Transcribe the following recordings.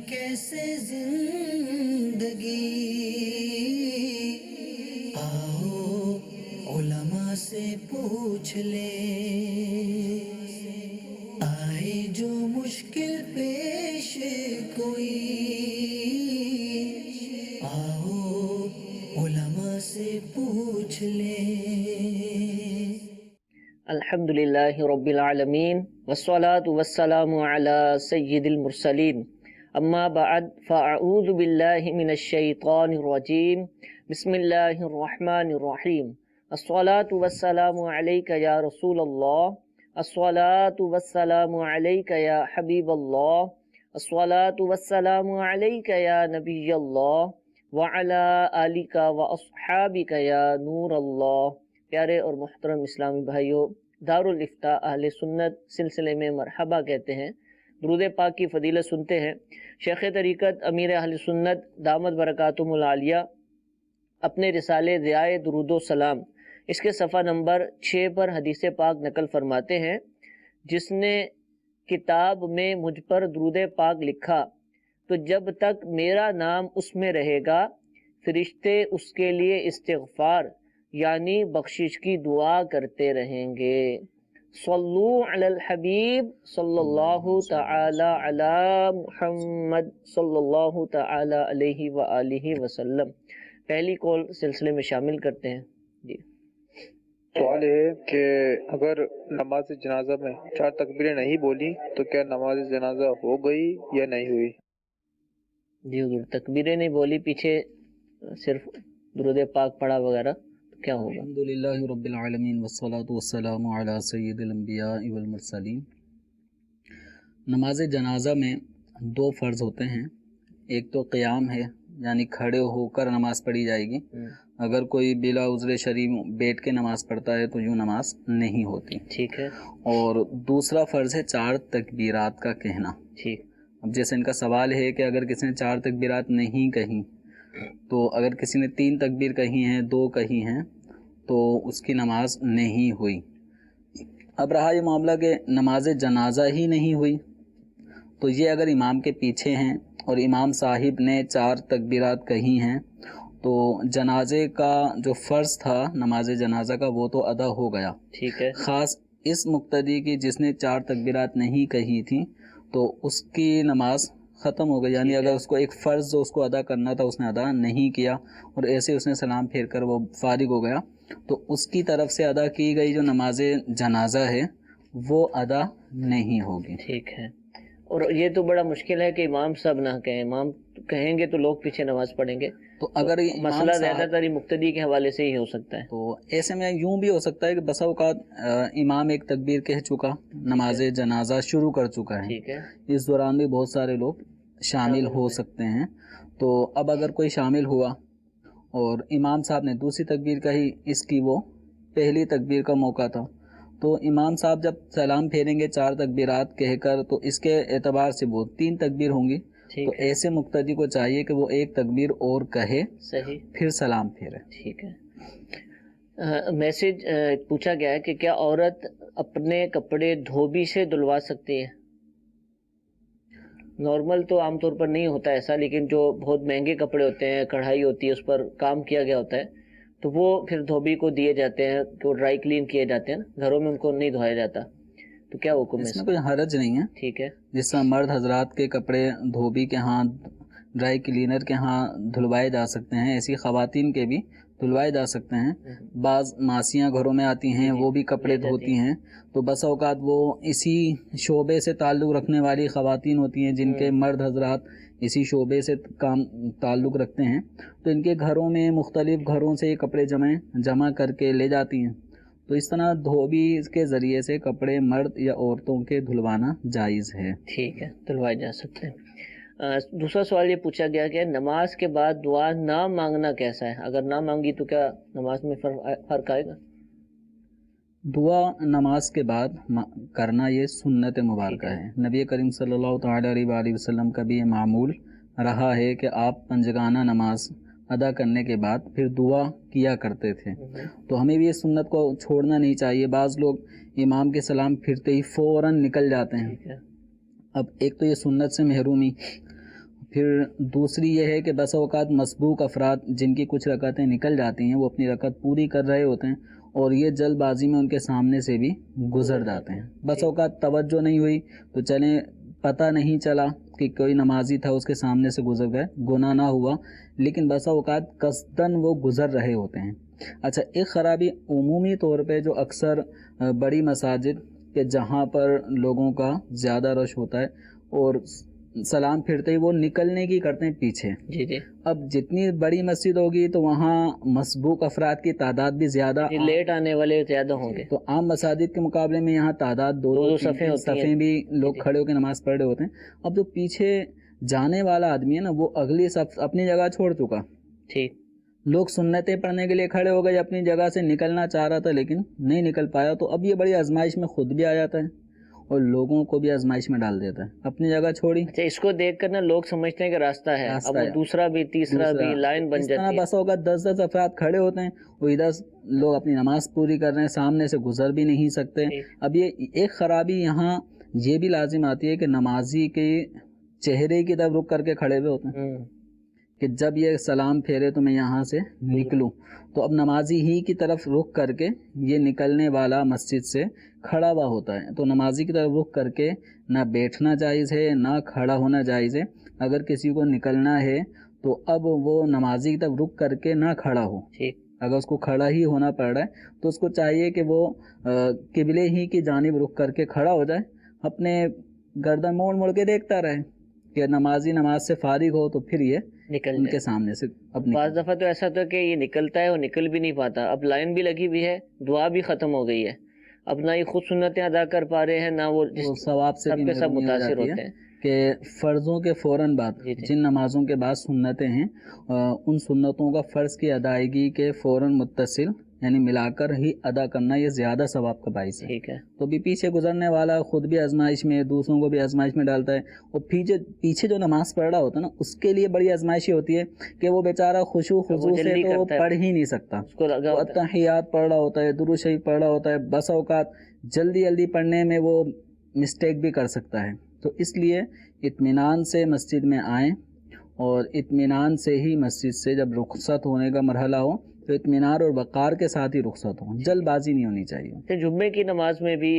کیسے زندگی، آؤ علماء سے پوچھ لیں، آئے جو مشکل پیش کوئی، آؤ علماء سے پوچھ لیں۔ الحمدللہ رب العالمین والصلاة والسلام علی سید المرسلین، اما بعد فاعوذ باللہ من الشیطان الرجیم، بسم اللہ الرحمن الرحیم۔ الصلاة والسلام علیک یا رسول اللہ، الصلاة والسلام علیک یا حبیب اللہ، الصلاة والسلام علیک یا نبی اللہ، وعلی آلک واصحابک یا نور اللہ۔ پیارے اور محترم اسلامی بھائیوں، دارالافتاء اہل سنت سلسلے میں مرحبا کہتے ہیں، درود پاک کی فضیلت سنتے ہیں۔ شیخ طریقت امیر اہل سنت دامت برکاتہم العالیہ اپنے رسالے ضیاء درود و سلام اس کے صفحہ نمبر 6 پر حدیث پاک نقل فرماتے ہیں، جس نے کتاب میں مجھ پر درود پاک لکھا تو جب تک میرا نام اس میں رہے گا فرشتے اس کے لیے استغفار یعنی بخشش کی دعا کرتے رہیں گے۔ صلو علی الحبیب صلی اللہ تعالی علی محمد صلی اللہ تعالی علیہ وآلہ وسلم۔ پہلی کال سلسلے میں شامل کرتے ہیں۔ جی سوال ہے کہ اگر نماز جنازہ میں 4 تکبیریں نہیں بولی تو کیا نماز جنازہ ہو گئی یا نہیں ہوئی؟ جی حضور، تکبیریں نہیں بولی، پیچھے صرف درود پاک پڑھا وغیرہ، تو کیا ہوگا؟ الحمدللہ رب العالمین والصلاة والسلام علی سید الانبیاء والمرسلین۔ نماز جنازہ میں 2 فرض ہوتے ہیں، ایک تو قیام ہے یعنی کھڑے ہو کر نماز پڑھی جائے گی، اگر کوئی بلا عذر شرعی بیٹھ کے نماز پڑھتا ہے تو یوں نماز نہیں ہوتی، ٹھیک ہے۔ اور دوسرا فرض ہے 4 تکبیرات کا کہنا۔ ٹھیک۔ اب جیسے ان کا سوال ہے کہ اگر کسی نے 4 تکبیرات نہیں کہیں تو اگر کسی نے 3 تکبیر کہی ہیں، 2 کہی ہیں تو اس کی نماز نہیں ہوئی۔ اب رہا یہ معاملہ کہ نماز جنازہ ہی نہیں ہوئی، تو یہ اگر امام کے پیچھے ہیں اور امام صاحب نے 4 تکبیرات کہی ہیں تو جنازے کا جو فرض تھا نماز جنازہ کا وہ تو ادا ہو گیا، ٹھیک ہے۔ خاص اس مقتدی کی جس نے 4 تکبیرات نہیں کہی تھی تو اس کی نماز ختم ہو گئی، یعنی اگر اس کو ایک فرض جو اس کو ادا کرنا تھا اس نے ادا نہیں کیا اور ایسے اس نے سلام پھیر کر وہ فارغ ہو گیا تو اس کی طرف سے ادا کی گئی جو نماز جنازہ ہے وہ ادا نہیں ہوگی۔ ٹھیک ہے۔ اور یہ تو بڑا مشکل ہے کہ امام صاحب نہ کہیں، امام کہیں گے تو لوگ پیچھے نماز پڑھیں گے، تو اگر مسئلہ زیادہ تر مقتدی کے حوالے سے ہی ہو سکتا ہے۔ تو ایسے میں یوں بھی ہو سکتا ہے کہ بسا اوقات امام ایک تکبیر کہہ چکا، نماز جنازہ شروع کر چکا ہے، ٹھیک ہے۔ اس دوران بھی بہت سارے لوگ شامل ہو سکتے ہیں، تو اب اگر کوئی شامل ہوا اور امام صاحب نے دوسری تکبیر کہی، اس کی وہ پہلی تکبیر کا موقع تھا، تو امام صاحب جب سلام پھیریں گے 4 تکبیرات کہہ کر تو اس کے اعتبار سے وہ 3 تکبیر ہوں گی، تو ایسے مقتدی کو چاہیے کہ وہ 1 تکبیر اور کہے، صحیح، پھر سلام پھیرے۔ ٹھیک ہے۔ میسج پوچھا گیا ہے کہ کیا عورت اپنے کپڑے دھوبی سے دھلوا سکتی ہے؟ نارمل تو عام طور پر نہیں ہوتا ایسا، لیکن جو بہت مہنگے کپڑے ہوتے ہیں، کڑھائی ہوتی ہے، اس پر کام کیا گیا ہوتا ہے تو وہ پھر دھوبی کو دیے جاتے ہیں کہ وہ ڈرائی کلین کیے جاتے ہیں، گھروں میں ان کو نہیں دھویا جاتا، تو کیا حکم ہے اس میں کوئی حرج نہیں ہے۔ ٹھیک ہے۔ جس طرح مرد حضرات کے کپڑے دھوبی کے ہاں، ڈرائی کلینر کے ہاں دھلوائے جا سکتے ہیں، ایسی خواتین کے بھی دھلوائے جا سکتے ہیں۔ بعض ماسیاں گھروں میں آتی ہیں، وہ بھی کپڑے دھوتی ہیں، تو بس اوقات وہ اسی شعبے سے تعلق رکھنے والی خواتین ہوتی ہیں جن کے مرد حضرات اسی شعبے سے تعلق رکھتے ہیں، تو ان کے گھروں میں مختلف گھروں سے یہ کپڑے جمع کر کے لے جاتی ہیں، تو اس طرح دھوبی کے ذریعے سے کپڑے مرد یا عورتوں کے دھلوانا جائز ہے۔ ٹھیک ہے، دھلوائے جا سکتے ہیں۔ دوسرا سوال یہ پوچھا گیا کہ نماز کے بعد دعا نہ مانگنا کیسا ہے؟ اگر نہ مانگی تو کیا نماز میں فرق آئے گا؟ دعا نماز کے بعد کرنا یہ سنت مبارکہ ہے، نبی کریم صلی اللہ تعالی علیہ وآلہ وسلم کا بھی یہ معمول رہا ہے کہ آپ پنجگانہ نماز ادا کرنے کے بعد پھر دعا کیا کرتے تھے، تو ہمیں بھی اس سنت کو چھوڑنا نہیں چاہیے۔ بعض لوگ امام کے سلام پھرتے ہی فوراً نکل جاتے ہیں، اب ایک تو یہ سنت سے محرومی، پھر دوسری یہ ہے کہ بسا اوقات مسبوق افراد جن کی کچھ رکعتیں نکل جاتی ہیں وہ اپنی رکعت پوری کر رہے ہوتے ہیں اور یہ جلد بازی میں ان کے سامنے سے بھی گزر جاتے ہیں. بسا اوقات توجہ نہیں ہوئی تو چلیں پتہ نہیں چلا کہ کوئی نمازی تھا اس کے سامنے سے گزر گئے, گناہ نہ ہوا, لیکن بسا اوقات قصداً وہ گزر رہے ہوتے ہیں. اچھا, ایک خرابی عمومی طور پہ جو اکثر بڑی مساجد کہ جہاں پر لوگوں کا زیادہ رش ہوتا ہے اور سلام پھرتے ہی وہ نکلنے کی کرتے ہیں پیچھے. جی جی, اب جتنی بڑی مسجد ہوگی تو وہاں مسبوق افراد کی تعداد بھی زیادہ, لیٹ آنے والے زیادہ ہوں گے. تو عام مساجد کے مقابلے میں یہاں تعداد دو صفیں بھی لوگ کھڑے ہو کے نماز پڑھ رہے ہوتے ہیں. اب جو پیچھے جانے والا آدمی ہے نا وہ اگلی صف اپنی جگہ چھوڑ چکا. ٹھیک, لوگ سنتیں پڑھنے کے لیے کھڑے ہو گئے, اپنی جگہ سے نکلنا چاہ رہا تھا لیکن نہیں نکل پایا. تو اب یہ بڑی آزمائش میں خود بھی آ جاتا ہے اور لوگوں کو بھی آزمائش میں ڈال دیتا ہے. اپنی جگہ چھوڑی. اچھا, اس کو دیکھ کر نا لوگ سمجھتے ہیں کہ راستہ ہے, اب وہ دوسرا بھی تیسرا بھی لائن بن جاتی ہے. بس ہوگا 10 افراد کھڑے ہوتے ہیں, وہ ادھر لوگ اپنی نماز پوری کر رہے ہیں, سامنے سے گزر بھی نہیں سکتے. اب یہ ایک خرابی یہاں یہ بھی لازم آتی ہے کہ نمازی کے چہرے کی طرف رک کر کے کھڑے ہوئے ہوتے ہیں کہ جب یہ سلام پھیرے تو میں یہاں سے نکلوں. تو اب نمازی ہی کی طرف رخ کر کے یہ نکلنے والا مسجد سے کھڑا ہوا ہوتا ہے. تو نمازی کی طرف رخ کر کے نہ بیٹھنا جائز ہے نہ کھڑا ہونا جائز ہے. اگر کسی کو نکلنا ہے تو اب وہ نمازی کی طرف رخ کر کے نہ کھڑا ہو. اگر اس کو کھڑا ہی ہونا پڑ رہا ہے تو اس کو چاہیے کہ وہ قبلے ہی کی جانب رخ کر کے کھڑا ہو جائے, اپنے گردن موڑ موڑ کے دیکھتا رہے کہ نمازی نماز سے فارغ ہو تو پھر یہ ان کے سامنے سے. بعض دفعہ تو ایسا ہوتا ہے کہ یہ نکلتا ہے اور نکل بھی نہیں پاتا. اب لائن بھی لگی ہوئی ہے, دعا بھی ختم ہو گئی ہے, اب نہ یہ خود سنتیں ادا کر پا رہے ہیں نہ وہ ثواب سے بھی سب متاثر ہوتے ہیں. کہ فرضوں کے فوراً بعد جن نمازوں کے بعد سنتیں ہیں ان سنتوں کا فرض کی ادائیگی کے فوراً متصل یعنی ملا کر ہی ادا کرنا یہ زیادہ ثواب کا باعث ہے. ٹھیک ہے, تو بھی پیچھے گزرنے والا خود بھی آزمائش میں دوسروں کو بھی آزمائش میں ڈالتا ہے. اور پیچھے جو نماز پڑھ رہا ہوتا ہے نا اس کے لیے بڑی آزمائشی ہوتی ہے کہ وہ بیچارہ خشوع خضوع سے تو وہ پڑھ ہی نہیں سکتا. تحیات پڑھ رہا ہوتا ہے, درود شریف پڑھ رہا ہوتا ہے, بس اوقات جلدی پڑھنے میں وہ مسٹیک بھی کر سکتا ہے. تو اس لیے اطمینان سے مسجد میں آئیں اور اطمینان سے ہی مسجد سے جب رخصت ہونے کا مرحلہ ہو تو اطمینان اور وقار کے ساتھ ہی رخصت ہوں, جلد بازی نہیں ہونی چاہیے. جمعے کی نماز میں بھی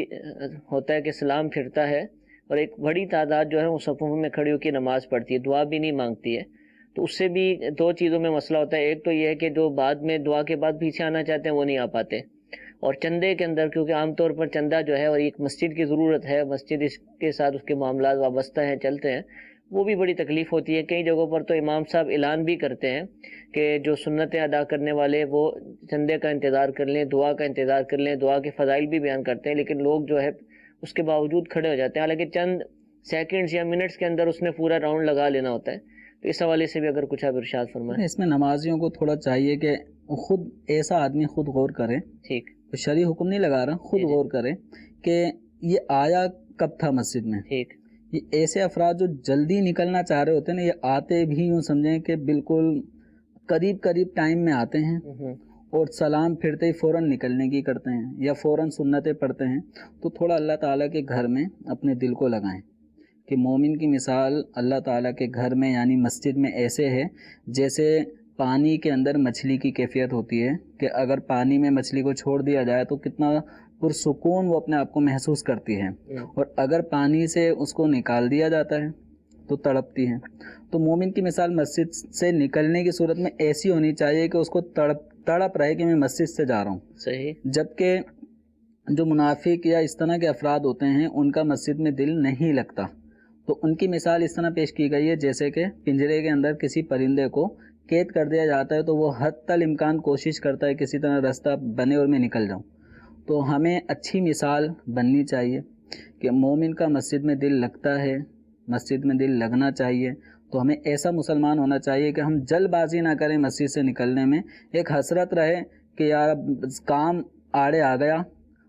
ہوتا ہے کہ سلام پھرتا ہے اور ایک بڑی تعداد جو ہے وہ صفوں میں کھڑی ہو کے نماز پڑھتی ہے, دعا بھی نہیں مانگتی ہے. تو اس سے بھی دو چیزوں میں مسئلہ ہوتا ہے. ایک تو یہ ہے کہ جو بعد میں دعا کے بعد پیچھے آنا چاہتے ہیں وہ نہیں آ پاتے, اور چندے کے اندر کیونکہ عام طور پر چندہ جو ہے اور ایک مسجد کی ضرورت ہے, مسجد اس کے ساتھ اس کے معاملات وابستہ ہیں چلتے ہیں, وہ بھی بڑی تکلیف ہوتی ہے. کئی جگہوں پر تو امام صاحب اعلان بھی کرتے ہیں کہ جو سنتیں ادا کرنے والے وہ چندے کا انتظار کر لیں, دعا کا انتظار کر لیں. دعا کے فضائل بھی بیان کرتے ہیں, لیکن لوگ جو ہے اس کے باوجود کھڑے ہو جاتے ہیں, حالانکہ چند سیکنڈز یا منٹس کے اندر اس نے پورا راؤنڈ لگا لینا ہوتا ہے. تو اس حوالے سے بھی اگر کچھ آپ ارشاد فرمائیں. اس میں نمازیوں کو تھوڑا چاہیے کہ خود ایسا آدمی خود غور کرے. ٹھیک, شرعی حکم نہیں لگا رہا, خود غور کرے کہ یہ آیا کب تھا مسجد میں. ٹھیک, یہ ایسے افراد جو جلدی نکلنا چاہ رہے ہوتے ہیں نا, یہ آتے بھی یوں سمجھیں کہ بالکل قریب ٹائم میں آتے ہیں اور سلام پھرتے ہی فوراً نکلنے کی کرتے ہیں یا فوراً سنتیں پڑھتے ہیں. تو تھوڑا اللہ تعالیٰ کے گھر میں اپنے دل کو لگائیں کہ مومن کی مثال اللہ تعالیٰ کے گھر میں یعنی مسجد میں ایسے ہے جیسے پانی کے اندر مچھلی کی کیفیت ہوتی ہے کہ اگر پانی میں مچھلی کو چھوڑ دیا جائے تو کتنا پرسکون وہ اپنے آپ کو محسوس کرتی ہے, اور اگر پانی سے اس کو نکال دیا جاتا ہے تو تڑپتی ہے. تو مومن کی مثال مسجد سے نکلنے کی صورت میں ایسی ہونی چاہیے کہ اس کو تڑپ رہے کہ میں مسجد سے جا رہا ہوں. صحیح. جبکہ جو منافق یا اس طرح کے افراد ہوتے ہیں ان کا مسجد میں دل نہیں لگتا. تو ان کی مثال اس طرح پیش کی گئی ہے جیسے کہ پنجرے کے اندر کسی پرندے کو قید کر دیا جاتا ہے تو وہ حتی الامکان کوشش کرتا ہے کسی طرح راستہ بنے اور میں نکل جاؤں. تو ہمیں اچھی مثال بننی چاہیے کہ مومن کا مسجد میں دل لگتا ہے, مسجد میں دل لگنا چاہیے. تو ہمیں ایسا مسلمان ہونا چاہیے کہ ہم جلد بازی نہ کریں مسجد سے نکلنے میں, ایک حسرت رہے کہ یار کام آڑے آ گیا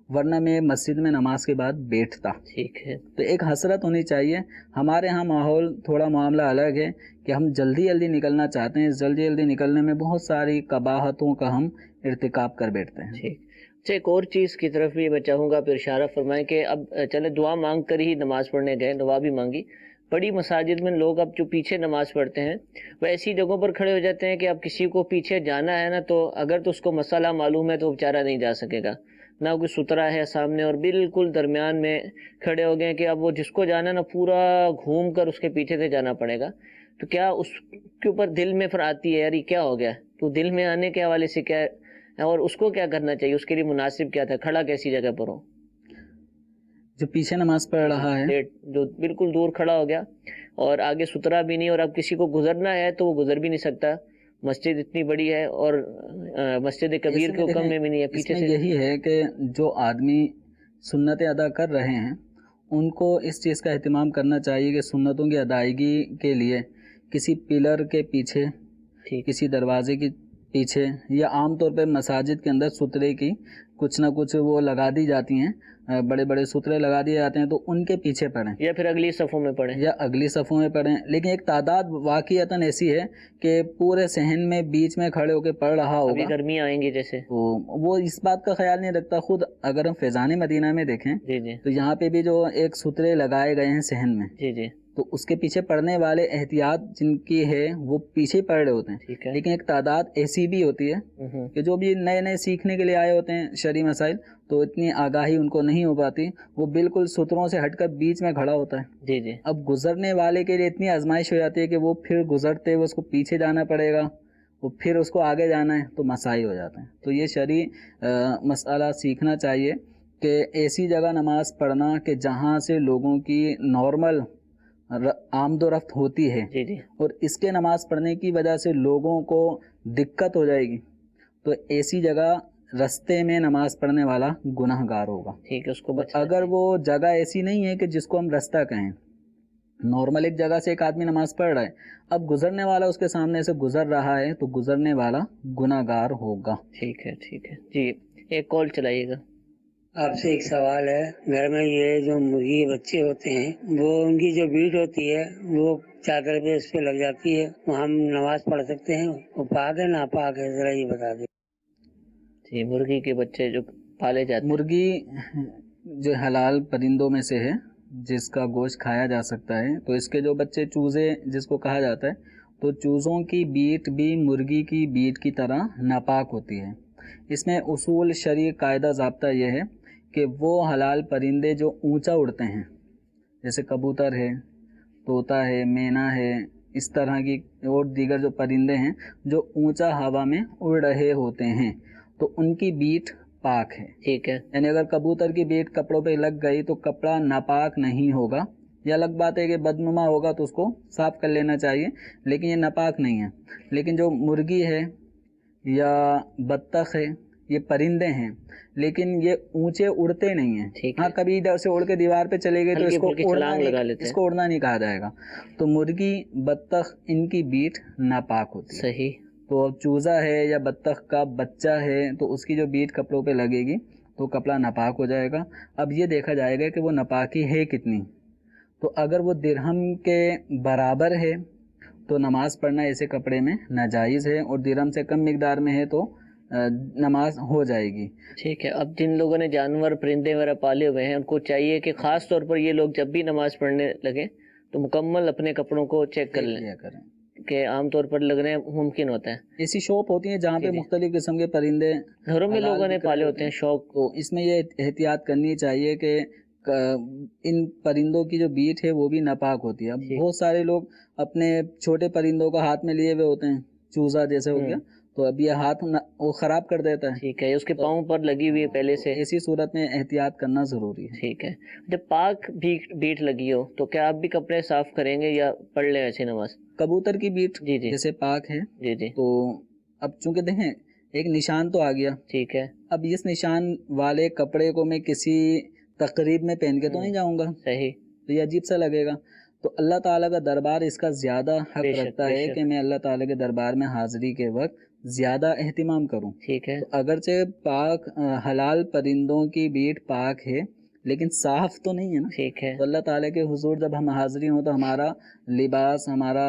ورنہ میں مسجد میں نماز کے بعد بیٹھتا. ٹھیک ہے, تو ایک حسرت ہونی چاہیے. ہمارے ہاں ماحول تھوڑا معاملہ الگ ہے کہ ہم جلدی نکلنا چاہتے ہیں, جلدی نکلنے میں بہت ساری قباحتوں کا ہم ارتکاب کر بیٹھتے ہیں. ٹھیک. اچھا, ایک اور چیز کی طرف بھی میں چاہوں گا پھر اشارہ فرمائیں کہ اب چلے دعا مانگ کر ہی نماز پڑھنے گئے, دعا بھی مانگی, بڑی مساجد میں لوگ اب جو پیچھے نماز پڑھتے ہیں وہ ایسی جگہوں پر کھڑے ہو جاتے ہیں کہ اب کسی کو پیچھے جانا ہے نا تو اگر تو اس کو مسئلہ معلوم ہے تو بیچارہ نہیں جا سکے گا، نہ کوئی سترا ہے سامنے، اور بالکل درمیان میں کھڑے ہو گئے کہ اب وہ جس کو جانا نا پورا گھوم کر اس کے پیچھے سے جانا پڑے گا. تو کیا اس کے اوپر دل میں پھر آتی ہے یار یہ کیا ہو گیا، تو دل میں آنے کے حوالے سے کیا ہے اور اس کو کیا کرنا چاہیے، اس کے لیے مناسب کیا تھا، کھڑا کیسی جگہ پر ہو؟ جو پیچھے نماز پڑھ رہا ہے، جو بالکل دور کھڑا ہو گیا اور آگے سترا بھی نہیں، اور اب کسی کو گزرنا ہے تو وہ گزر بھی نہیں سکتا، مسجد اتنی بڑی ہے اور مسجد کبیر کے حکم میں بھی نہیں ہے پیچھے سے. یہی ہے کہ جو آدمی سنتیں ادا کر رہے ہیں ان کو اس چیز کا اہتمام کرنا چاہیے کہ سنتوں کی ادائیگی کے لیے کسی پلر کے پیچھے، کسی دروازے کے پیچھے، یا عام طور پہ مساجد کے اندر سترے کی کچھ نہ کچھ وہ لگا دی جاتی ہیں، بڑے بڑے سترے لگا دیے جاتے ہیں، تو ان کے پیچھے پڑھیں یا پھر اگلی صفوں میں پڑھیں. لیکن ایک تعداد واقعتاً ایسی ہے کہ پورے صحن میں بیچ میں کھڑے ہو کے پڑھ رہا ہوگا، ابھی گرمیاں آئیں گی جیسے، تو وہ اس بات کا خیال نہیں رکھتا. خود اگر ہم فیضان مدینہ میں دیکھیں تو یہاں پہ بھی جو ایک سترے لگائے گئے ہیں صحن میں، تو اس کے پیچھے پڑھنے والے احتیاط جن کی ہے وہ پیچھے پڑھ رہے ہوتے ہیں. لیکن ایک تعداد ایسی بھی ہوتی ہے کہ جو بھی نئے نئے سیکھنے کے لیے آئے ہوتے ہیں شرعی مسائل، تو اتنی آگاہی ان کو نہیں ہو پاتی، وہ بالکل ستروں سے ہٹ کر بیچ میں کھڑا ہوتا ہے. اب گزرنے والے کے لیے اتنی آزمائش ہو جاتی ہے کہ وہ پھر گزرتے ہوئے اس کو پیچھے جانا پڑے گا، وہ پھر اس کو آگے جانا ہے، تو مسائل ہو جاتے ہیں. تو یہ شرعی مسئلہ سیکھنا چاہیے کہ ایسی جگہ نماز پڑھنا کہ جہاں سے لوگوں کی نارمل آمد و رفت ہوتی ہے، اور اس کے نماز پڑھنے کی وجہ سے لوگوں کو دقت ہو جائے گی، تو ایسی جگہ رستے میں نماز پڑھنے والا گناہ گار ہوگا. اس کو اگر وہ جگہ ایسی نہیں ہے کہ جس کو ہم رستہ کہیں، نارمل ایک جگہ سے ایک آدمی نماز پڑھ رہا ہے، اب گزرنے والا اس کے سامنے سے گزر رہا ہے، تو گزرنے والا گناہ گار ہوگا. ٹھیک ہے جی، ایک کال چلائیے گا. آپ سے ایک سوال ہے، گھر میں یہ جو مرغی بچے ہوتے ہیں وہ ان کی جو بیٹ ہوتی ہے وہ چادر پہ اس پہ لگ جاتی ہے، وہ ہم نماز پڑھ سکتے ہیں؟ وہ پاک ہے ناپاک ہے، ذرا یہ بتا دیں. جی، مرغی کے بچے جو پالے جاتے ہیں، مرغی جو حلال پرندوں میں سے ہے جس کا گوشت کھایا جا سکتا ہے، تو اس کے جو بچے چوزے جس کو کہا جاتا ہے، تو چوزوں کی بیٹ بھی مرغی کی بیٹ کی طرح ناپاک ہوتی ہے. اس میں اصول شرعی قاعدہ ضابطہ یہ ہے کہ وہ حلال پرندے جو اونچا اڑتے ہیں، جیسے کبوتر ہے، طوطا ہے، مینا ہے، اس طرح کی اور دیگر جو پرندے ہیں جو اونچا ہوا میں اڑ رہے ہوتے ہیں، تو ان کی بیٹ پاک ہے. ٹھیک ہے، یعنی اگر کبوتر کی بیٹ کپڑوں پہ لگ گئی تو کپڑا ناپاک نہیں ہوگا. یہ الگ بات ہے کہ بدنما ہوگا تو اس کو صاف کر لینا چاہیے، لیکن یہ ناپاک نہیں ہے. لیکن جو مرغی ہے یا بطخ ہے، یہ پرندے ہیں لیکن یہ اونچے اڑتے نہیں ہیں. ہاں، کبھی ادھر سے اڑ کے دیوار پہ چلے گئے تو اس کو اڑنا نہیں کہا جائے گا. تو مرغی، بطخ، ان کی بیٹ ناپاک ہوتی ہے. صحیح. تو چوزا ہے یا بطخ کا بچہ ہے تو اس کی جو بیٹ کپڑوں پہ لگے گی تو کپڑا ناپاک ہو جائے گا. اب یہ دیکھا جائے گا کہ وہ ناپاکی ہے کتنی. تو اگر وہ درہم کے برابر ہے تو نماز پڑھنا ایسے کپڑے میں ناجائز ہے، اور درہم سے کم مقدار میں ہے تو نماز ہو جائے گی. ٹھیک ہے. اب جن لوگوں نے جانور پرندے وغیرہ پالے ہوئے ہیں ان کو چاہیے کہ خاص طور پر یہ لوگ جب بھی نماز پڑھنے لگے تو مکمل اپنے کپڑوں کو چیک کر لیں کہ عام طور پر لگنے ممکن ہوتا ہے. ایسی شاپ ہوتی ہیں جہاں پہ مختلف قسم کے پرندے گھروں میں لوگوں نے پالے ہوتے ہیں شوق کو. اس میں یہ احتیاط کرنی چاہیے کہ ان پرندوں کی جو بیٹ ہے وہ بھی ناپاک ہوتی ہے. اب بہت سارے لوگ اپنے چھوٹے پرندوں کا ہاتھ میں لیے ہوئے ہوتے ہیں، چوزا جیسے ہو گیا، تو اب یہ ہاتھ وہ خراب کر دیتا ہے. ٹھیک ہے، اس کے پاؤں پر لگی ہوئی ہے پہلے سے. ایسی صورت میں احتیاط کرنا ضروری ہے. ٹھیک ہے. جب پاک بیٹ لگی ہو تو کیا آپ بھی کپڑے صاف کریں گے یا پڑھ لیں ایسے نماز؟ کبوتر کی بیٹ جیسے پاک ہے تو اب چونکہ دیکھیں ایک نشان تو آ گیا. ٹھیک ہے. اب اس نشان والے کپڑے کو میں کسی تقریب میں پہن کے تو نہیں جاؤں گا. صحیح. تو یہ عجیب سا لگے گا. تو اللہ تعالیٰ کا دربار اس کا زیادہ حق رکھتا ہے کہ میں اللہ تعالیٰ کے دربار میں حاضری کے وقت زیادہ اہتمام کروں. ٹھیک ہے. اگرچہ پاک حلال پرندوں کی بیٹ پاک ہے لیکن صاف تو نہیں ہے نا. ٹھیک ہے. تو اللہ تعالیٰ کے حضور جب ہم حاضری ہوں تو ہمارا لباس، ہمارا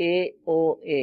AOA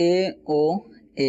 AOA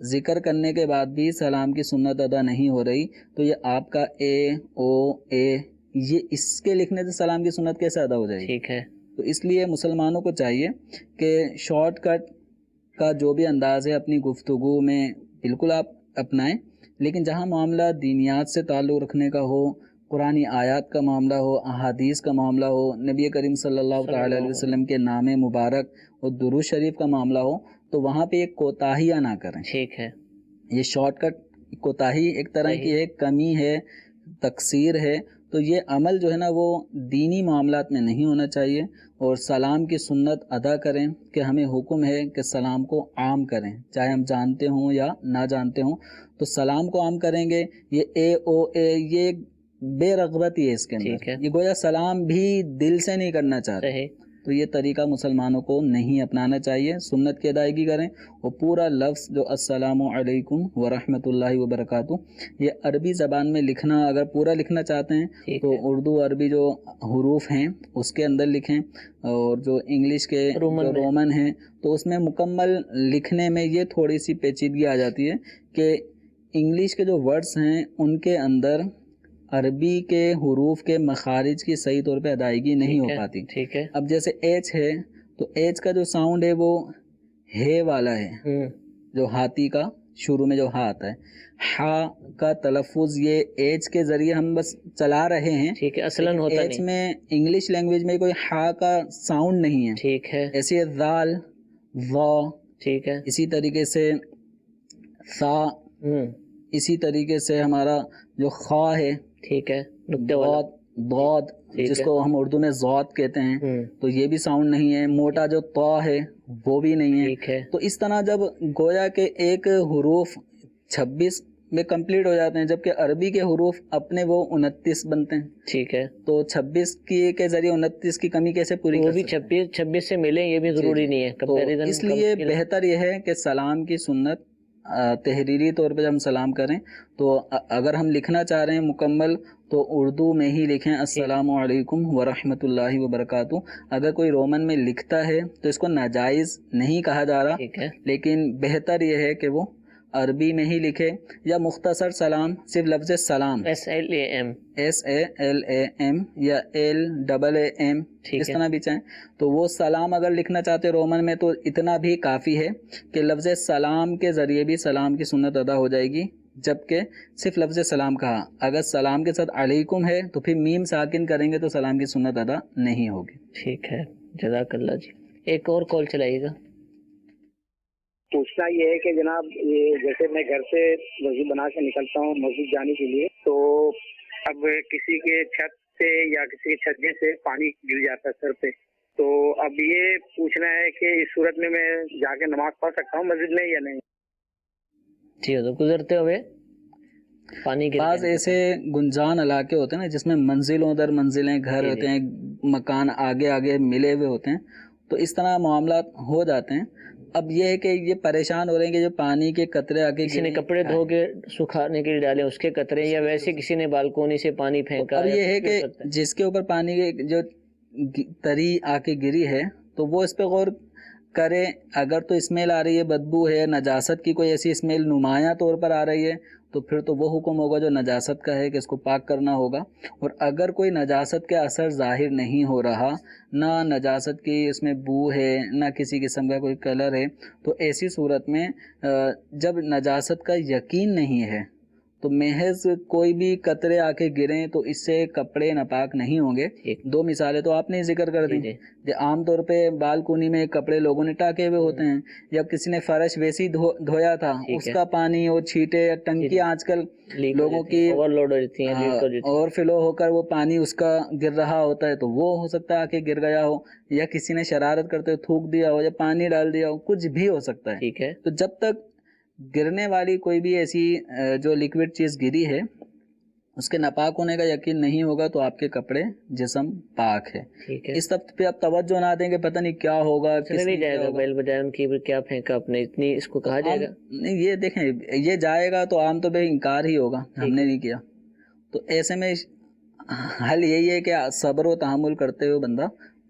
ذکر کرنے کے بعد بھی سلام کی سنت ادا نہیں ہو رہی تو یہ آپ کا اے او اے یہ اس کے لکھنے سے سلام کی سنت کیسے ادا ہو جائے گی؟ ٹھیک ہے. تو اس لیے مسلمانوں کو چاہیے کہ شارٹ کٹ کا جو بھی انداز ہے اپنی گفتگو میں بالکل آپ اپنائیں، لیکن جہاں معاملہ دینیات سے تعلق رکھنے کا ہو، قرآنی آیات کا معاملہ ہو، احادیث کا معاملہ ہو، نبی کریم صلی اللہ تعالی علیہ وسلم کے نام مبارک اور درود شریف کا معاملہ ہو، تو وہاں پہ ایک کوتاہیاں نہ کریں. ٹھیک ہے. یہ شارٹ کٹ کوتاہی ایک طرح کی ہے، کمی ہے، تقصیر ہے. تو یہ عمل جو ہے نا وہ دینی معاملات میں نہیں ہونا چاہیے. اور سلام کی سنت ادا کریں کہ ہمیں حکم ہے کہ سلام کو عام کریں، چاہے ہم جانتے ہوں یا نہ جانتے ہوں. تو سلام کو عام کریں گے. یہ اے او اے یہ بے رغبتی ہے اس کے ٹھیک ہے. اندر، یہ گویا سلام بھی دل سے نہیں کرنا چاہتے. صحیح. تو یہ طریقہ مسلمانوں کو نہیں اپنانا چاہیے. سنت کی ادائیگی کریں. اور پورا لفظ جو السلام علیکم ورحمۃ اللہ وبرکاتہ، یہ عربی زبان میں لکھنا، اگر پورا لکھنا چاہتے ہیں تو اردو عربی جو حروف ہیں اس کے اندر لکھیں، اور جو انگلش کے جو رومن ہیں تو اس میں مکمل لکھنے میں یہ تھوڑی سی پیچیدگی آ جاتی ہے کہ انگلش کے جو ورڈز ہیں ان کے اندر عربی کے حروف کے مخارج کی صحیح طور پہ ادائیگی نہیں ہو پاتی. ٹھیک ہے. اب جیسے ایچ ہے تو ایچ کا جو ساؤنڈ ہے وہ ہے والا ہے، جو ہاتھی کا شروع میں جو ہا آتا ہے. ہا کا تلفظ یہ ایچ کے ذریعے ہم بس چلا رہے ہیں. ٹھیک ہے. اصلاً ہوتا ایچ نہیں. میں انگلش لینگویج میں کوئی ہا کا ساؤنڈ نہیں ہے. ٹھیک ہے. ایسے ذال، وا، ٹھیک ہے. اسی طریقے سے سا، اسی طریقے سے ہمارا جو خا ہے، ٹھیک ہے، نقطے والا، ضاد جس کو ہم اردو میں ضاد کہتے ہیں، تو یہ بھی ساؤنڈ نہیں ہے. موٹا جو طا ہے وہ بھی نہیں ہے. ٹھیک ہے. تو اس طرح جب گویا کہ ایک حروف 26 میں کمپلیٹ ہو جاتے ہیں، جبکہ عربی کے حروف اپنے وہ 29 بنتے ہیں. ٹھیک ہے. تو 26 کے ذریعے 29 کی کمی کیسے پوری وہ کر بھی سکتے ہیں؟ 26 سے ملیں، یہ بھی ضروری نہیں ہے. تو اس لیے بہتر یہ ہے کہ سلام کی سنت تحریری طور پہ جب ہم سلام کریں تو اگر ہم لکھنا چاہ رہے ہیں مکمل تو اردو میں ہی لکھیں السلام علیکم ورحمۃ اللہ وبرکاتہ. اگر کوئی رومن میں لکھتا ہے تو اس کو ناجائز نہیں کہا جا رہا، لیکن بہتر یہ ہے کہ وہ عربی میں ہی لکھے، یا مختصر سلام صرف لفظ سلام SALAM یا LAAM اس طرح بھی چاہیں تو وہ سلام اگر لکھنا چاہتے رومن میں تو اتنا بھی کافی ہے کہ لفظ سلام کے ذریعے بھی سلام کی سنت ادا ہو جائے گی. جبکہ صرف لفظ سلام کہا، اگر سلام کے ساتھ علیکم ہے تو پھر میم ساکن کریں گے تو سلام کی سنت ادا نہیں ہوگی. ٹھیک ہے، جزاک اللہ جی. ایک اور کال چلائیے گا. پوچھنا یہ ہے کہ جناب یہ جیسے میں گھر سے وضو بنا کے نکلتا ہوں مسجد جانے کے لیے، تو اب کسی کے چھت سے یا کسی کے چھجے سے پانی گر جاتا ہے سر پہ، تو اب یہ پوچھنا ہے کہ اس صورت میں جا کے نماز پڑھ سکتا ہوں مسجد میں یا نہیں؟ ٹھیک ہے. تو گزرتے ہوئے پانی کے بعض ایسے گنجان علاقے ہوتے ہیں نا جس میں منزلوں در منزلیں گھر ہوتے ہیں، مکان آگے آگے ملے ہوئے ہوتے ہیں، تو اس طرح معاملات ہو جاتے ہیں. اب یہ ہے کہ یہ پریشان ہو رہے ہیں کہ جو پانی کے قطرے آگے کسی نے کپڑے دھو کے سکھانے کے لیے ڈالے اس کے قطرے، یا ویسے کسی نے بالکونی سے پانی پھینکا. اب یہ ہے کہ جس کے اوپر پانی کے جو تری آ کے گری ہے تو وہ اس پہ غور کرے. اگر تو اسمیل آ رہی ہے، بدبو ہے، نجاست کی کوئی ایسی اسمیل نمایاں طور پر آ رہی ہے تو پھر تو وہ حکم ہوگا جو نجاست کا ہے کہ اس کو پاک کرنا ہوگا. اور اگر کوئی نجاست کے اثر ظاہر نہیں ہو رہا، نہ نجاست کی اس میں بو ہے، نہ کسی قسم کا کوئی کلر ہے، تو ایسی صورت میں جب نجاست کا یقین نہیں ہے تو محض کوئی بھی قطرے آ کے گریں تو اس سے کپڑے ناپاک نہیں ہوں گے. 2 مثالیں تو آپ نے ذکر کر دی. عام طور پہ بالکونی میں کپڑے لوگوں نے ٹاکے ہوئے ہوتے ہیں، یا کسی نے فرش ویسی دھویا تھا اس کا پانی اور چھینٹے یا ٹنکیاں آج کل لوگوں کی اور فلو ہو کر وہ پانی اس کا گر رہا ہوتا ہے، تو وہ ہو سکتا ہے آ کے گر گیا ہو، یا کسی نے شرارت کرتے تھوک دیا ہو یا پانی ڈال دیا ہو، کچھ بھی ہو سکتا ہے. ٹھیک ہے. تو جب تک گرنے والی کوئی بھی ایسی جو لیکوڈ چیز گری ہے اس کے ناپاک ہونے کا یقین نہیں ہوگا تو آپ کے کپڑے جسم پاک ہے. اس طرف پہ آپ توجہ نہ دیں کہ پتہ نہیں کیا ہوگا، کس نہیں جائے گا بیل بجائے کی کیا پھینکا اپنے، اتنی اس کو کہا جائے گا نہیں. یہ دیکھیں یہ جائے گا تو عام طور پہ انکار ہی ہوگا، ہم نے نہیں کیا. تو ایسے میں حل یہی ہے کہ صبر و تحمل کرتے ہوئے بندہ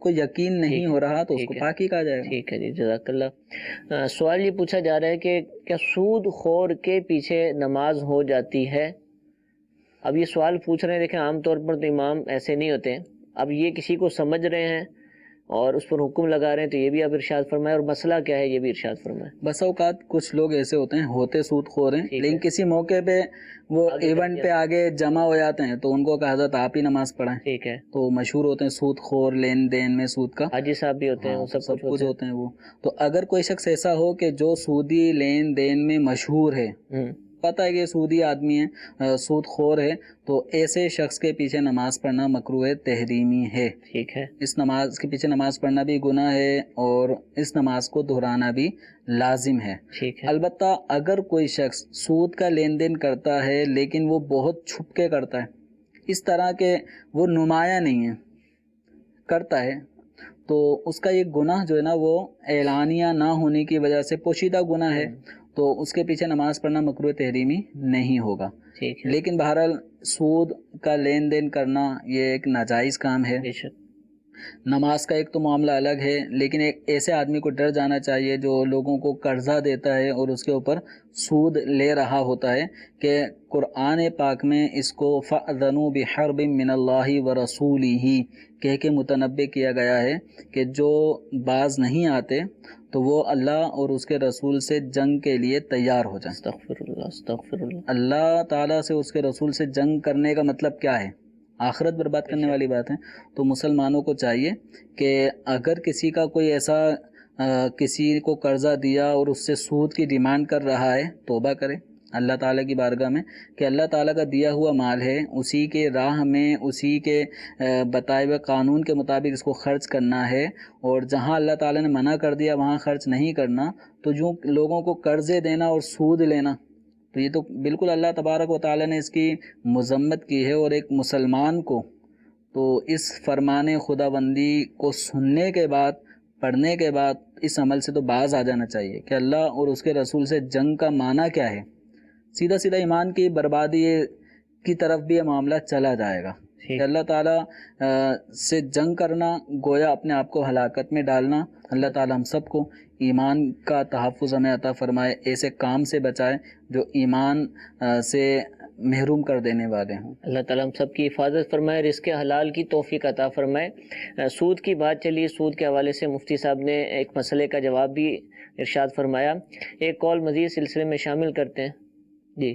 کوئی یقین نہیں ہو رہا تو اس کو پاک ہی کہا جائے گا. ٹھیک ہے جی، جزاک اللہ. سوال یہ پوچھا جا رہا ہے کہ کیا سود خور کے پیچھے نماز ہو جاتی ہے؟ اب یہ سوال پوچھ رہے ہیں، دیکھیں عام طور پر تو امام ایسے نہیں ہوتے ہیں. اب یہ کسی کو سمجھ رہے ہیں اور اس پر حکم لگا رہے ہیں تو یہ بھی آپ ارشاد فرمائیں، اور مسئلہ کیا ہے یہ بھی ارشاد فرمائیں. بس اوقات کچھ لوگ ایسے ہوتے ہیں، ہوتے سود خور ہیں، لیکن کسی موقع پہ وہ ایونٹ پہ آگے جمع ہو جاتے ہیں تو ان کو کہا حضرت آپ ہی نماز پڑھائیں. ٹھیک ہے، تو مشہور ہوتے ہیں سود خور، لین دین میں سود کا. حاجی صاحب بھی ہوتے ہیں، وہ سب کچھ ہوتے ہیں وہ. تو اگر کوئی شخص ایسا ہو کہ جو سودی لین دین میں مشہور ہے، پتہ ہے کہ سودی آدمی ہے، سود خور ہے، تو ایسے شخص کے پیچھے نماز پڑھنا مکروہ تحریمی ہے. ٹھیک ہے، اس نماز کے پیچھے نماز پڑھنا بھی گناہ ہے اور اس نماز کو دہرانا بھی لازم ہے. ٹھیک ہے. البتہ اگر کوئی شخص سود کا لین دین کرتا ہے لیکن وہ بہت چھپ کے کرتا ہے، اس طرح کہ وہ نمایاں نہیں ہے، کرتا ہے، تو اس کا یہ گناہ جو ہے نا وہ اعلانیہ نہ ہونے کی وجہ سے پوشیدہ گناہ ہے، تو اس کے پیچھے نماز پڑھنا مکروہ تحریمی نہیں ہوگا. ٹھیک ہے، لیکن بہرحال سود کا لین دین کرنا یہ ایک ناجائز کام ہے. بے شک. نماز کا ایک تو معاملہ الگ ہے، لیکن ایک ایسے آدمی کو ڈر جانا چاہیے جو لوگوں کو قرضہ دیتا ہے اور اس کے اوپر سود لے رہا ہوتا ہے، کہ قرآن پاک میں اس کو فَأْذَنُوا بِحَرْبٍ مِّنَ اللَّهِ وَرَسُولِهِ کہہ کے متنبع کیا گیا ہے کہ جو باز نہیں آتے تو وہ اللہ اور اس کے رسول سے جنگ کے لیے تیار ہو جائیں. استغفر اللہ، استغفر اللہ. اللہ تعالیٰ سے اس کے رسول سے جنگ کرنے کا مطلب کیا ہے؟ آخرت برباد کرنے والی بات ہے. تو مسلمانوں کو چاہیے کہ اگر کسی کا کوئی ایسا کسی کو قرضہ دیا اور اس سے سود کی ڈیمانڈ کر رہا ہے، توبہ کرے اللہ تعالیٰ کی بارگاہ میں کہ اللہ تعالیٰ کا دیا ہوا مال ہے، اسی کے راہ میں، اسی کے بتائے ہوئے قانون کے مطابق اس کو خرچ کرنا ہے، اور جہاں اللہ تعالیٰ نے منع کر دیا وہاں خرچ نہیں کرنا. تو جو لوگوں کو قرضے دینا اور سود لینا، تو یہ تو بالکل اللہ تبارک و تعالیٰ نے اس کی مذمت کی ہے. اور ایک مسلمان کو تو اس فرمان خداوندی کو سننے کے بعد، پڑھنے کے بعد اس عمل سے تو باز آ جانا چاہیے کہ اللہ اور اس کے رسول سے جنگ کا معنی کیا ہے. سیدھا سیدھا ایمان کی بربادی کی طرف بھی یہ معاملہ چلا جائے گا کہ اللہ تعالیٰ سے جنگ کرنا گویا اپنے آپ کو ہلاکت میں ڈالنا. اللہ تعالیٰ ہم سب کو ایمان کا تحفظ ہمیں عطا فرمائے، ایسے کام سے بچائے جو ایمان سے محروم کر دینے والے ہوں. اللہ تعالیٰ ہم سب کی حفاظت فرمائے، رزق حلال کی توفیق عطا فرمائے. سود کی بات چلی، سود کے حوالے سے مفتی صاحب نے ایک مسئلے کا جواب بھی ارشاد فرمایا. ایک کال مزید سلسلے میں شامل کرتے ہیں. جی،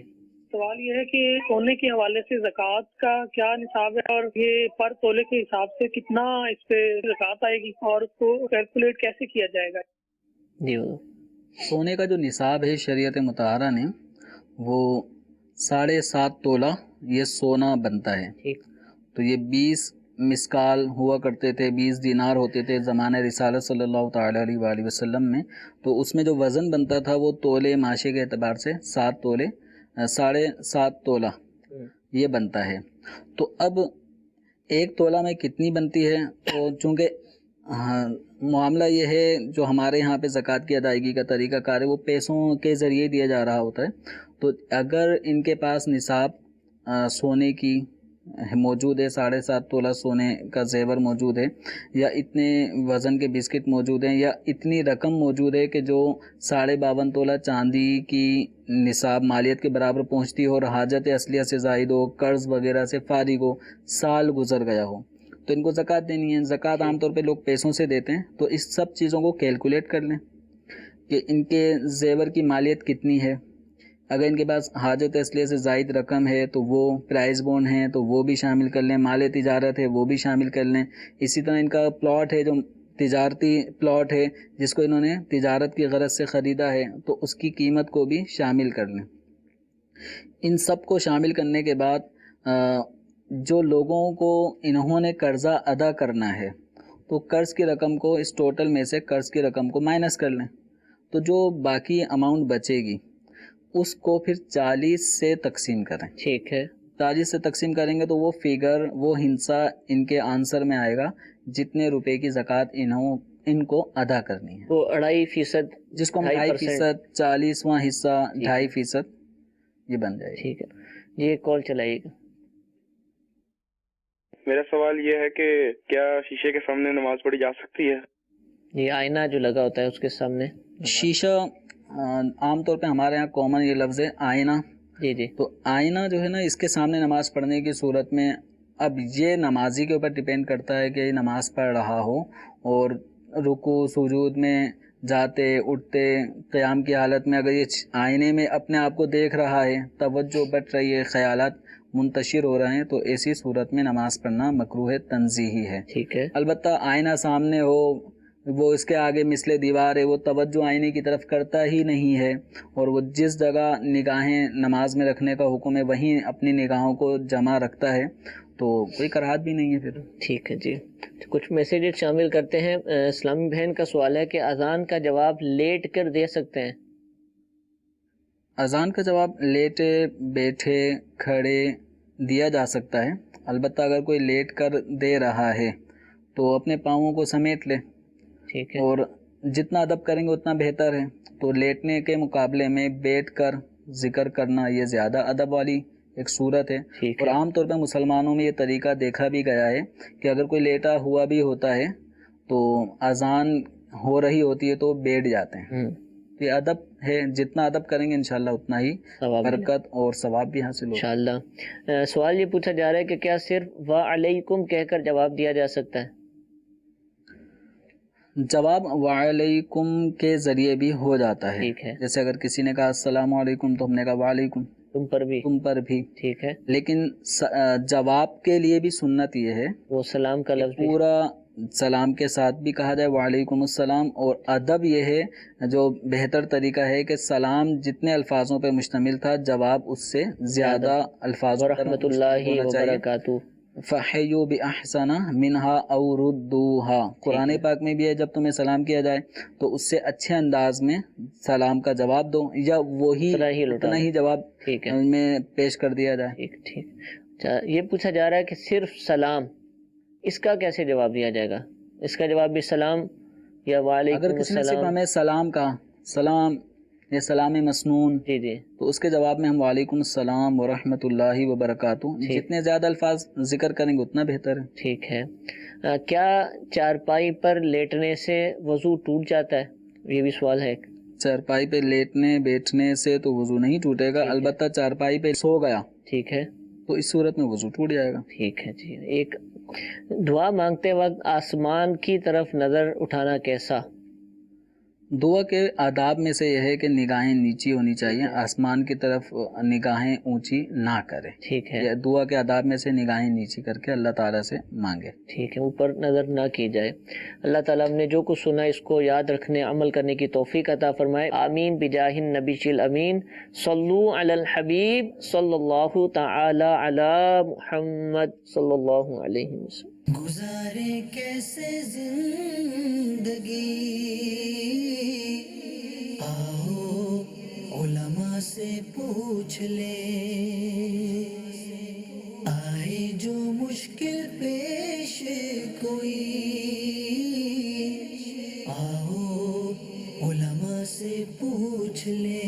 سوال یہ ہے کہ سونے کے حوالے سے زکوٰۃ کا کیا نصاب ہے، اور یہ پر تولے کے حساب سے کتنا اس پہ زکوٰۃ آئے گی، اور اس کو کیلکولیٹ کیسے کیا جائے گا؟ جی، سونے کا جو نصاب ہے شریعت مطہرہ نے وہ 7.5 تولہ یہ سونا بنتا ہے. تو یہ 20 مسکال ہوا کرتے تھے، 20 دینار ہوتے تھے زمانہ رسالت صلی اللہ تعالیٰ علیہ وآلہ وسلم میں. تو اس میں جو وزن بنتا تھا وہ تولے معاشے کے اعتبار سے 7 تولے 7.5 تولہ یہ بنتا ہے. تو اب 1 تولہ میں کتنی بنتی ہے؟ تو چونکہ معاملہ یہ ہے جو ہمارے یہاں پہ زکوٰۃ کی ادائیگی کا طریقہ کار ہے وہ پیسوں کے ذریعے دیا جا رہا ہوتا ہے. تو اگر ان کے پاس نصاب سونے کی موجود ہے، 7.5 تولہ سونے کا زیور موجود ہے، یا اتنے وزن کے بسکٹ موجود ہیں، یا اتنی رقم موجود ہے کہ جو 52.5 تولہ چاندی کی نصاب مالیت کے برابر پہنچتی ہو اور حاجت اصلیہ سے زائد ہو، قرض وغیرہ سے فارغ ہو، سال گزر گیا ہو، تو ان کو زکوٰۃ دینی ہے. زکوٰۃ عام طور پہ لوگ پیسوں سے دیتے ہیں. تو اس سب چیزوں کو کیلکولیٹ کر لیں کہ ان کے زیور کی مالیت کتنی ہے. اگر ان کے پاس حاجت اصلیہ سے زائد رقم ہے تو وہ پرائز بونڈ ہیں تو وہ بھی شامل کر لیں، مال تجارت ہے وہ بھی شامل کر لیں. اسی طرح ان کا پلاٹ ہے جو تجارتی پلاٹ ہے جس کو انہوں نے تجارت کی غرض سے خریدا ہے تو اس کی قیمت کو بھی شامل کر لیں. ان سب کو شامل کرنے کے بعد جو لوگوں کو انہوں نے قرضہ ادا کرنا ہے تو قرض کی رقم کو اس ٹوٹل میں سے قرض کی رقم کو مائنس کر لیں. تو جو باقی اماؤنٹ بچے گی اس کو پھر 40 سے تقسیم کریں. ٹھیک ہے، 40 سے تقسیم کریں گے تو وہ فگر، وہ حصہ ان کے آنسر میں آئے گا جتنے روپے کی زکوٰۃ ان کو ادا کرنی ہے. وہ 2.5%، جس کو 2.5%، 40واں حصہ 2.5% یہ بن جائے گا. ٹھیک ہے، یہ کال چلائیے گا. میرا سوال یہ ہے کہ کیا شیشے کے سامنے نماز پڑھی جا سکتی ہے؟ یہ آئینہ جو لگا ہوتا ہے اس کے سامنے شیشہ عام طور پہ ہمارے یہاں کامن یہ لفظ ہے آئینہ. جی جی. تو آئینہ جو ہے نا اس کے سامنے نماز پڑھنے کی صورت میں اب یہ نمازی کے اوپر ڈیپینڈ کرتا ہے کہ یہ نماز پڑھ رہا ہو اور رکوع سجود میں جاتے اٹھتے قیام کی حالت میں اگر یہ آئینے میں اپنے آپ کو دیکھ رہا ہے، توجہ بٹ رہی ہے، خیالات منتشر ہو رہے ہیں، تو ایسی صورت میں نماز پڑھنا مکروہ تنزیہی ہے. ٹھیک ہے. البتہ آئینہ سامنے ہو، وہ اس کے آگے مثل دیوار ہے، وہ توجہ آئینے کی طرف کرتا ہی نہیں ہے اور وہ جس جگہ نگاہیں نماز میں رکھنے کا حکم ہے وہیں اپنی نگاہوں کو جمع رکھتا ہے تو کوئی کراہت بھی نہیں ہے پھر. ٹھیک ہے جی. کچھ میسیجز شامل کرتے ہیں. اسلامی بہن کا سوال ہے کہ اذان کا جواب لیٹ کر دے سکتے ہیں؟ اذان کا جواب لیٹے بیٹھے کھڑے دیا جا سکتا ہے، البتہ اگر کوئی لیٹ کر دے رہا ہے تو اپنے پاؤں کو سمیٹ لے. ٹھیک ہے. اور جتنا ادب کریں گے اتنا بہتر ہے. تو لیٹنے کے مقابلے میں بیٹھ کر ذکر کرنا یہ زیادہ ادب والی ایک صورت ہے. اور عام طور پہ مسلمانوں میں یہ طریقہ دیکھا بھی گیا ہے کہ اگر کوئی لیٹا ہوا بھی ہوتا ہے تو اذان ہو رہی ہوتی ہے تو بیٹھ جاتے ہیں. یہ ادب ہے، جتنا ادب کریں گے انشاءاللہ اتنا ہی برکت اور ثواب بھی حاصل ہوگا انشاءاللہ. سوال یہ پوچھا جا رہا ہے کہ کیا صرف وعلیکم کہہ کر جواب دیا جا سکتا ہے؟ جواب وعلیکم کے ذریعے بھی ہو جاتا ہے. جیسے اگر کسی نے کہا السلام علیکم تو ہم نے کہا وعلیکم، تم پر بھی. ٹھیک ہے. لیکن جواب کے لیے بھی سنت یہ ہے وہ سلام کا لفظ پورا سلام کے ساتھ بھی کہا جائے وعلیکم السلام. اور ادب یہ ہے، جو بہتر طریقہ ہے کہ سلام جتنے الفاظوں پہ مشتمل تھا جواب اس سے زیادہ الفاظ ورحمۃ اللہ وبرکاتہ. فحیوا بأحسن منها او ردوها. قرآن پاک میں بھی ہے جب تمہیں سلام کیا جائے تو اس سے اچھے انداز میں سلام کا جواب دو یا وہی اتنا ہی جواب میں پیش کر دیا جائے. ٹھیک. یہ پوچھا جا رہا ہے کہ صرف سلام، اس کا کیسے جواب دیا جائے گا؟ اس کا جواب بھی سلام یا وعلیکم السلام؟ اگر کسی نے صرف ہمیں سلام کہا، سلام یا سلام مسنون، تو اس کے جواب میں ہم وعلیکم السلام ورحمۃ اللہ وبرکاتہ. جتنے زیادہ الفاظ ذکر کریں گے اتنا بہتر ہے. ٹھیک ہے. کیا چارپائی پر لیٹنے سے وضو ٹوٹ جاتا ہے؟ یہ بھی سوال ہے. چارپائی پہ لیٹنے بیٹھنے سے تو وضو نہیں ٹوٹے گا، البتہ چارپائی پہ سو گیا ٹھیک ہے تو اس صورت میں وضو ٹوٹ جائے گا. ٹھیک ہے جی. ایک دعا مانگتے وقت آسمان کی طرف نظر اٹھانا کیسا؟ دعا کے آداب میں سے یہ ہے کہ نگاہیں نیچی ہونی چاہیے، آسمان کی طرف نگاہیں اونچی نہ کرے. ٹھیک ہے. دعا کے آداب میں سے نگاہیں نیچی کر کے اللہ تعالیٰ سے مانگے. ٹھیک ہے، اوپر نظر نہ کی جائے. اللہ تعالیٰ ہم نے جو کچھ سنا اس کو یاد رکھنے عمل کرنے کی توفیق عطا فرمائے. آمین بجاہ النبی الامین. صلو علی الحبیب صلی اللہ تعالی علی محمد صلی اللہ علیہ وسلم. گزارے کیسے زندگی، آؤ علماء سے پوچھ لے. آئے جو مشکل پیش کوئی، آؤ علماء سے پوچھ لے.